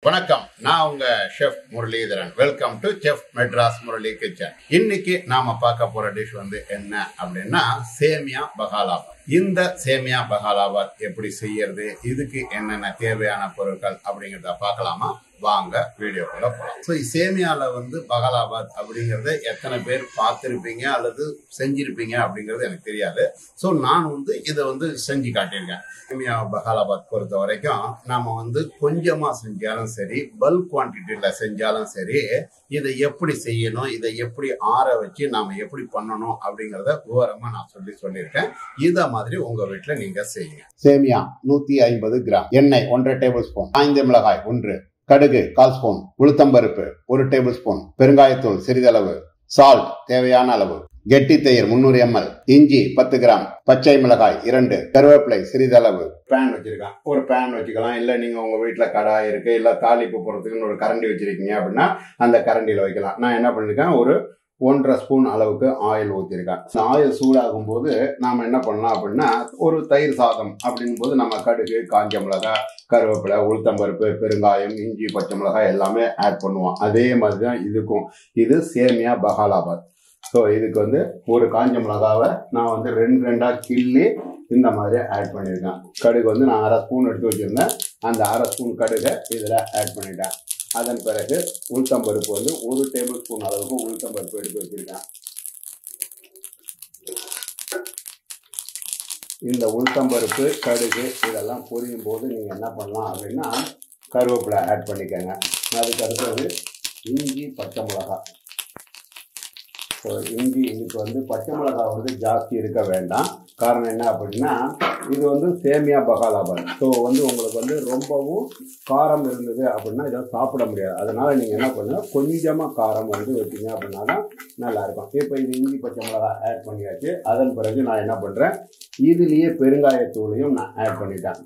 வணக்கம், நான் உங்க chef Muralidharan. Welcome to chef Madras Murali kitchen. இன்னைக்கு நாம பார்க்க போற டிஷ் என்ன அப்படின்னா சேமியா பகாலாபாத். இந்த சேமியா பகாலாபாத் எப்படி செய்யறது, இதுக்கு என்னென்ன தேவையான பொருட்கள் அப்படிங்கிறத பார்க்கலாமா? வாங்க வீடியோக்குள்ள போகலாம். ஸோ சேமியால பகாலாபாத் அப்படிங்கறத எத்தனை பேர் பார்த்திருப்பீங்க அல்லது செஞ்சிருப்பீங்க அப்படிங்கிறது எனக்கு தெரியாது. ஸோ நான் இதை செஞ்சு காட்டியிருக்கேன். சேமியா பகாலாபாத் பொறுத்த வரைக்கும் நாம கொஞ்சமா செஞ்சாலும் சரி, பல்க் குவான்டிட்டியில செஞ்சாலும் சரி, இதை எப்படி செய்யணும், இதை எப்படி ஆற வச்சு நாம எப்படி பண்ணணும் அப்படிங்கறத விவரமா நான் சொல்லியிருக்கேன். இத மாதிரி உங்க வீட்டுல நீங்க செய்யுங்க. சேமியா 150 கிராம், எண்ணெய் 1.5 டேபிள் ஸ்பூன், காய்ந்த மிளகாய் 1, கடுகு 1/4 ஸ்பூன், உளுத்தம்பருப்பு 1 டேபிள் ஸ்பூன், பெருங்காயத்தூள் சிறிதளவு, சால்ட் தேவையான அளவு, கெட்டி தயிர் 300 ml, இஞ்சி 10 கிராம், பச்சை மிளகாய் 2, கருவேப்பிலை சிறிதளவு. பேன் வச்சிருக்கேன், ஒரு பேன் வச்சுக்கலாம். இல்ல நீங்க உங்க வீட்டுல கடாய் இருக்கு, இல்ல தாளிப்பு போறதுக்குன்னு ஒரு கரண்டி வச்சிருக்கீங்க அப்படின்னா அந்த கரண்டியில வைக்கலாம். நான் என்ன பண்ணிருக்கேன், ஒரு 1.5 ஸ்பூன் அளவுக்கு ஆயில் ஊற்றிருக்கேன். ஆயில் சூடாகும் போது நாம என்ன பண்ணலாம் அப்படின்னா, ஒரு தயிர் சாதம் அப்படிங்கும் போது நம்ம கடுகு, காஞ்ச மிளகாய், கருவேப்பிலை, உளுத்தம்பருப்பு, பெருங்காயம், இஞ்சி, பச்சை மிளகாய் எல்லாமே ஆட் பண்ணுவோம். அதே மாதிரி தான் இதுக்கும். இது சேமியா பகாலாபாத். ஸோ இதுக்கு ஒரு காஞ்ச மிளகாவை நான் 2 கிள்ளி இந்த மாதிரி ஆட் பண்ணியிருக்கேன். கடுகு நான் 1/2 ஸ்பூன் எடுத்து வச்சிருந்தேன். அந்த 1/2 ஸ்பூன் கடுகை இதில் ஆட் பண்ணிட்டேன். அதன் பிறகு உளுத்தம்பருப்பு 1 டேபிள் ஸ்பூன் அளவுக்கு உளுத்தம்பருப்பு எடுத்து வச்சிருக்கேன். இந்த உளுத்தம்பருப்பு, கடுகு இதெல்லாம் பொரியும் போது நீங்க என்ன பண்ணலாம் அப்படின்னா கருவேப்பிலை ஆட் பண்ணிக்கோங்க. அதுக்கு அடுத்தது இஞ்சி, பச்சை மிளகாய். ஸோ இஞ்சி, இதுக்கு பச்சை மிளகாய் ஜாஸ்தி இருக்க வேண்டாம். காரணம் என்ன அப்படின்னா இது சேமியா பகாலாபாத். ஸோ உங்களுக்கு ரொம்பவும் காரம் இருந்தது அப்படின்னா இதை சாப்பிட முடியாது. அதனால நீங்க என்ன பண்ணுங்க, கொஞ்சமா காரம் வச்சீங்க அப்படின்னா தான் நல்லா இருக்கும். இப்போ இது இஞ்சி, பச்சை மிளகாய் ஆட் பண்ணியாச்சு. அதன் பிறகு நான் என்ன பண்றேன், இதுலயே பெருங்காயத்தூளையும் நான் ஆட் பண்ணிட்டேன்.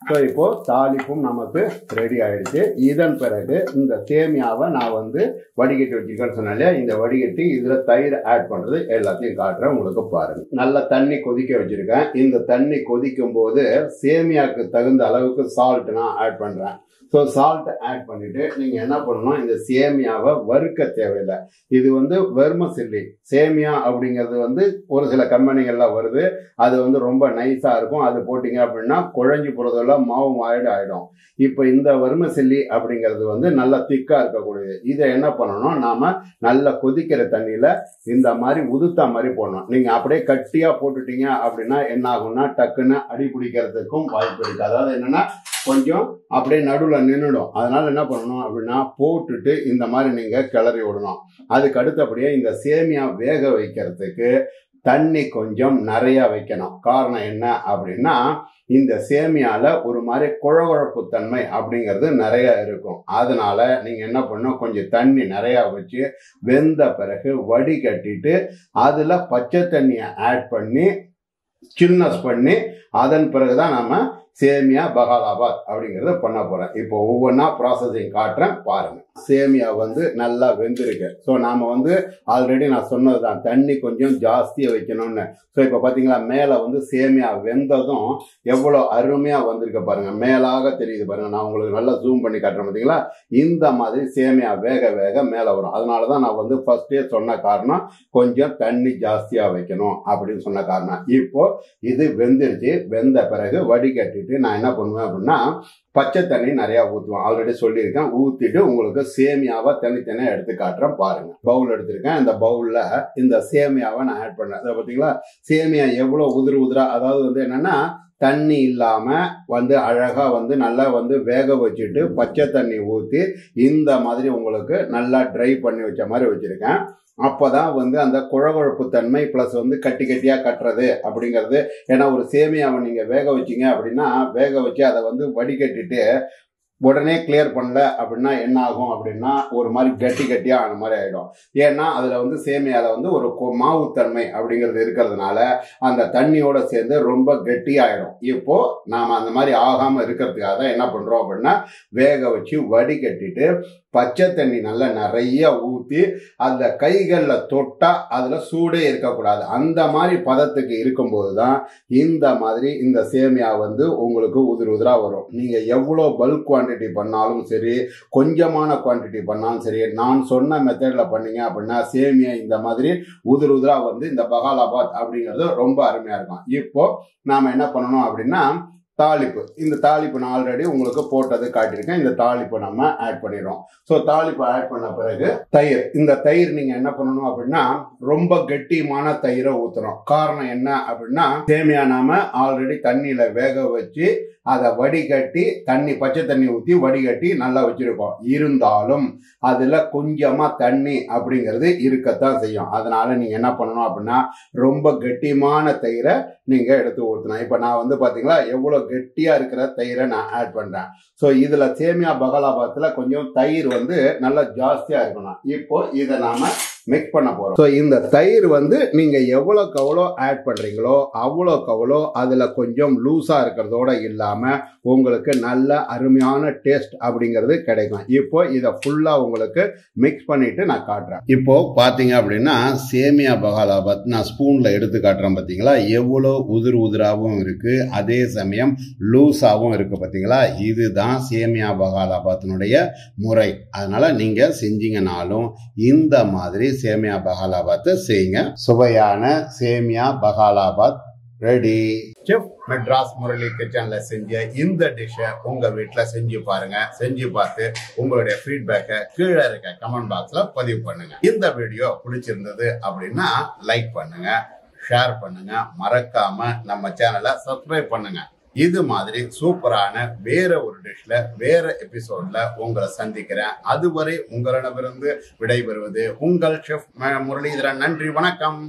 ஸோ இப்போ தாளிப்பும் நமக்கு ரெடி ஆயிடுச்சு. இதன் பிறகு இந்த சேமியாவை நான் வடிகட்டி வச்சிருக்கேன்னு சொன்னாலே, இந்த வடிகட்டி இதுல தயிர் ஆட் பண்றது எல்லாத்தையும் காட்டுறேன், உங்களுக்கு பாருங்க. நல்ல தண்ணி கொதிக்க வச்சிருக்கேன். இந்த தண்ணி கொதிக்கும் போது சேமியாவுக்கு தகுந்த அளவுக்கு சால்ட் நான் ஆட் பண்றேன். ஸோ சால்ட் ஆட் பண்ணிட்டு நீங்க என்ன பண்ணணும், இந்த சேமியாவை வறுக்க தேவையில்லை. இது வெர்மிசெல்லி சேமியா அப்படிங்கிறது ஒரு சில கம்பெனிகள்ல வருது. அது ரொம்ப நைஸா இருக்கும். அது போட்டீங்க அப்படின்னா குழஞ்சி போறதெல்லாம் மாவு ஆயிடும். இப்ப இந்த வெர்மிசெல்லி அப்படிங்கிறது நல்லா திக்கா இருக்கக்கூடியது. இதை என்ன பண்ணணும், நாம நல்லா கொதிக்கிற தண்ணியில இந்த மாதிரி உதுத்தா மாதிரி போடணும். நீங்க அப்படியே கட்டியா போட்டுட்டீங்க அப்படின்னா என்ன ஆகும்னா டக்குன்னு அடி பிடிக்கிறதுக்கும் வாய்ப்பு இருக்கு. அதாவது என்னன்னா கொஞ்சம் அப்படியே நடுவுல நின்றுடும். அதனால என்ன பண்ணணும் அப்படின்னா போட்டுட்டு இந்த மாதிரி நீங்க கிளறி விடணும். அதுக்கு அடுத்தபடியே இந்த சேமியா வேக வைக்கிறதுக்கு தண்ணி கொஞ்சம் நிறைய வைக்கணும். காரணம் என்ன அப்படின்னா இந்த சேமியால ஒரு மாதிரி குழகுழப்பு தன்மை அப்படிங்கிறது நிறைய இருக்கும். அதனால நீங்க என்ன பண்ணணும், கொஞ்சம் தண்ணி நிறைய வச்சு வெந்த பிறகு வடிகட்டிட்டு அதுல பச்சை தண்ணியை ஆட் பண்ணி சில்னஸ் பண்ணி அதன் பிறகுதான் நாம சேமியா பகாலாபாத் அப்படிங்கறத பண்ண போறேன். இப்போ ஒவ்வொன்னா ப்ராசஸிங் காட்டுறேன், பாருங்க. சேமியா நல்லா வெந்திருக்கு. ஸோ நாம ஆல்ரெடி நான் சொன்னதுதான், தண்ணி கொஞ்சம் ஜாஸ்தியா வைக்கணும்னு. ஸோ இப்ப பாத்தீங்களா, மேல சேமியா வெந்ததும் எவ்வளவு அருமையா வந்திருக்க பாருங்க. மேலாக தெரியுது பாருங்க. நான் உங்களுக்கு நல்லா ஜூம் பண்ணி காட்டுறேன். பாத்தீங்களா, இந்த மாதிரி சேமியா வேக வேக மேல வரும். அதனாலதான் நான் ஃபர்ஸ்டே சொன்ன காரணம், கொஞ்சம் தண்ணி ஜாஸ்தியா வைக்கணும் அப்படின்னு சொன்ன காரணம். இப்போ இது வெந்துருச்சு. வெந்த பிறகு வடிகட்டி நான் என்ன பண்ணுவேன் அப்படின்னா பச்சை தண்ணி நிறைய ஊற்றுவேன். ஆல்ரெடி சொல்லியிருக்கேன். ஊத்திட்டு உங்களுக்கு சேமியாவை தனித்தனியா எடுத்து காட்டுறேன், பாருங்க. பவுல் எடுத்திருக்கேன். இந்த பவுல்ல இந்த சேமியாவை நான் ஆட் பண்ணேன். பாத்தீங்களா, சேமியா எவ்வளவு உதிரா, அதாவது என்னன்னா தண்ணி இல்லாம அழகா நல்லா வேக வச்சுட்டு பச்சை தண்ணி ஊத்தி இந்த மாதிரி உங்களுக்கு நல்லா ட்ரை பண்ணி வச்ச மாதிரி வச்சிருக்கேன். அப்பதான் அந்த குழகுழப்பு தன்மை பிளஸ் கட்டி கட்டியா கட்டுறது அப்படிங்கிறது. ஏன்னா ஒரு சேமியாவை நீங்க வேக வச்சீங்க அப்படின்னா வேக வச்சு அதை வடிகட்டிட்டு உடனே கிளியர் பண்ணல அப்படின்னா என்ன ஆகும் அப்படின்னா ஒரு மாதிரி கட்டி கட்டியா ஆன மாதிரி ஆயிடும். ஏன்னா அதுல சேமியால ஒரு மாவுத்தன்மை அப்படிங்கிறது இருக்கிறதுனால அந்த தண்ணியோட சேர்ந்து ரொம்ப கெட்டியாயிடும். இப்போ நாம அந்த மாதிரி ஆகாம இருக்கிறதுக்காக தான் என்ன பண்றோம் அப்படின்னா வேக வச்சு வடிகட்டிட்டு பச்சை தண்ணி நல்லா நிறைய ஊற்றி அந்த கைகளில் தொட்டா அதுல சூடே இருக்கக்கூடாது. அந்த மாதிரி பதத்துக்கு இருக்கும்போது தான் இந்த மாதிரி இந்த சேமியா வந்து உங்களுக்கு உதிர் உதிரா வரும். நீங்க எவ்வளோ பல்க் குவான்டிட்டி பண்ணாலும் சரி, கொஞ்சமான குவான்டிட்டி பண்ணாலும் சரி, நான் சொன்ன மெத்தட்ல பண்ணீங்க அப்படின்னா சேமியா இந்த மாதிரி உதிர் உதிரா வந்து இந்த பகாலாபாத் அப்படிங்கிறது ரொம்ப அருமையா இருக்கும். இப்போ நாம என்ன பண்ணணும் அப்படின்னா தாளிப்பு. இந்த தாளிப்பு நான் ஆல்ரெடி உங்களுக்கு போட்டது காட்டியிருக்கேன். இந்த தாளிப்பு நம்ம ஆட் பண்ணிடுறோம். ஸோ தாளிப்பு ஆட் பண்ண பிறகு தயிர். இந்த தயிர் நீங்க என்ன பண்ணணும் அப்படின்னா ரொம்ப கெட்டியமான தயிரை ஊற்றணும். காரணம் என்ன அப்படின்னா சேமியா நாம ஆல்ரெடி தண்ணியில வேக வச்சு அதை வடிகட்டி பச்சை தண்ணி ஊற்றி வடிகட்டி நல்லா வச்சிருக்கோம். இருந்தாலும் அதுல கொஞ்சமா தண்ணி அப்படிங்கிறது இருக்கத்தான் செய்யும். அதனால நீங்க என்ன பண்ணணும் அப்படின்னா ரொம்ப கெட்டியமான தயிரை நீங்க எடுத்து ஊற்றணும். இப்ப நான் வந்து பாத்தீங்களா எவ்வளவு கெட்டியா இருக்கிற தயிரை நான் ஆட் பண்றேன். ஸோ இதுல சேமியா பகாலாபாத்ல கொஞ்சம் தயிர் வந்து நல்லா ஜாஸ்தியா இருக்கணும். இப்போ இதை நாம மிக்ஸ் பண்ண போறோம். ஸோ இந்த தயிர் வந்து நீங்க எவ்வளோக்கு எவ்வளோ ஆட் பண்றீங்களோ அவ்வளோக்கு அவ்வளோ அதுல கொஞ்சம் லூஸா இருக்கிறதோட இல்லாம உங்களுக்கு நல்ல அருமையான டேஸ்ட் அப்படிங்கிறது கிடைக்கும். இப்போ இதை ஃபுல்லா உங்களுக்கு மிக்ஸ் பண்ணிட்டு நான் காட்டுறேன். இப்போ பாத்தீங்க அப்படின்னா சேமியா பகாலாபாத் நான் ஸ்பூன்ல எடுத்து காட்டுறேன். பாத்தீங்களா எவ்வளோ உதிர் உதிராவும் இருக்கு, அதே சமயம் லூஸாவும் இருக்கு. பாத்தீங்களா இதுதான் சேமியா பகாலாபாத்தினுடைய முறை. அதனால நீங்க செஞ்சீங்கனாலும் இந்த மாதிரி சேமியா பகாலாபாத் செய்யுங்க. சுவையான சேமியா பகாலாபாத் ரெடி. செஃப் மெட்ராஸ் முரளி கிச்சன்ல செஞ்ச இந்த டிஷ்ஷை உங்க வீட்டுல செஞ்சு பாருங்க. செஞ்சு பார்த்து உங்களுடைய ஃபீட்பேக்கை கீழே இருக்க கமெண்ட் பாக்ஸ்ல பதிவு பண்ணுங்க. இந்த வீடியோ பிடிச்சிருந்தது அப்படின்னா லைக் பண்ணுங்க, ஷேர் பண்ணுங்க, மறக்காம நம்ம சேனலை சப்ஸ்கிரைப் பண்ணுங்க. இது மாதிரி சூப்பரான வேற ஒரு டிஷ்ல வேற எபிசோட்ல உங்களை சந்திக்கிறேன். அதுவரை உங்களிடமிருந்து விடைபெறுவது உங்கள் செஃப் முரளிதரன். நன்றி, வணக்கம்.